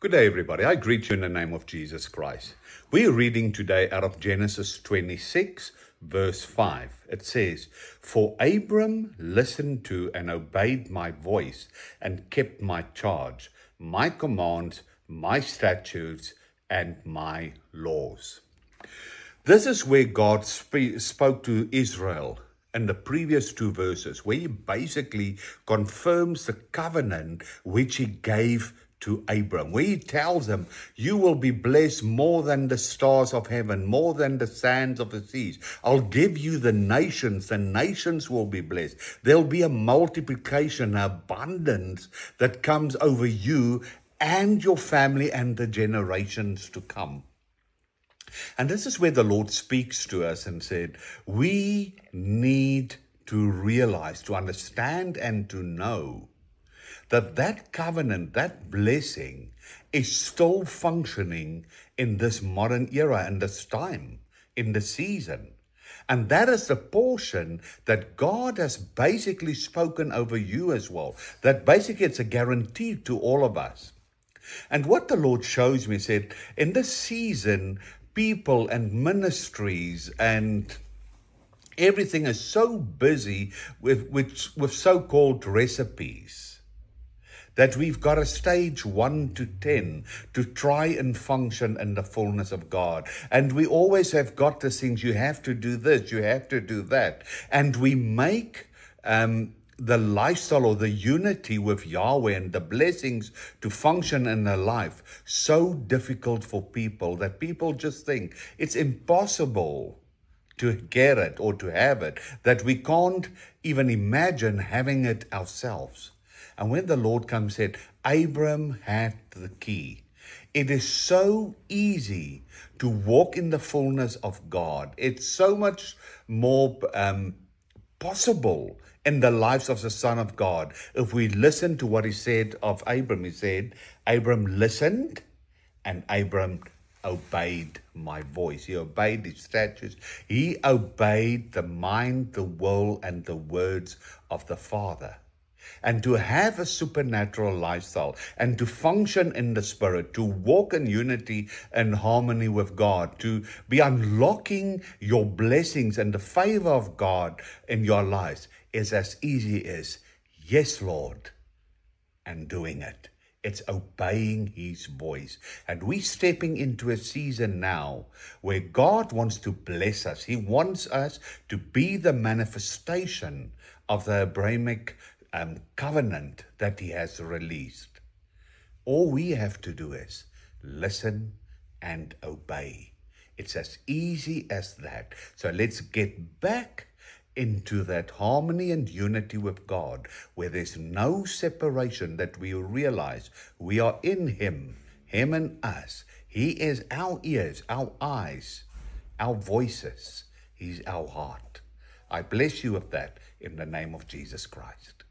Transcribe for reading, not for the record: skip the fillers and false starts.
Good day, everybody. I greet you in the name of Jesus Christ. We are reading today out of Genesis 26, verse 5. It says, "For Abram listened to and obeyed my voice and kept my charge, my commands, my statutes, and my laws." This is where God spoke to Israel in the previous two verses, where he basically confirms the covenant which he gave to Abram, where he tells him, you will be blessed more than the stars of heaven, more than the sands of the seas. I'll give you the nations will be blessed. There'll be a multiplication, abundance that comes over you and your family and the generations to come. And this is where the Lord speaks to us and said, we need to realize, to understand and to know that covenant, that blessing is still functioning in this modern era, in this time, in the season. And that is the portion that God has basically spoken over you as well. That basically it's a guarantee to all of us. And what the Lord shows me said, in this season, people and ministries and everything is so busy with so-called recipes that we've got a stage 1 to 10 to try and function in the fullness of God. And we always have got the things, you have to do this, you have to do that. And we make the lifestyle or the unity with Yahweh and the blessings to function in their life so difficult for people that people just think it's impossible to get it or to have it, that we can't even imagine having it ourselves. And when the Lord comes and said, Abram had the key. It is so easy to walk in the fullness of God. It's so much more possible in the lives of the Son of God. If we listen to what he said of Abram, he said, Abram listened and Abram obeyed my voice. He obeyed his statutes. He obeyed the mind, the will, and the words of the Father. And to have a supernatural lifestyle and to function in the Spirit, to walk in unity and harmony with God, to be unlocking your blessings and the favor of God in your lives is as easy as, yes, Lord, and doing it. It's obeying his voice. And we're stepping into a season now where God wants to bless us. He wants us to be the manifestation of the Abrahamic covenant that he has released. All we have to do is listen and obey. It's as easy as that. So let's get back into that harmony and unity with God, where there's no separation, that we realize we are in him and us. He is our ears, our eyes, our voices. He's our heart. I bless you with that in the name of Jesus Christ.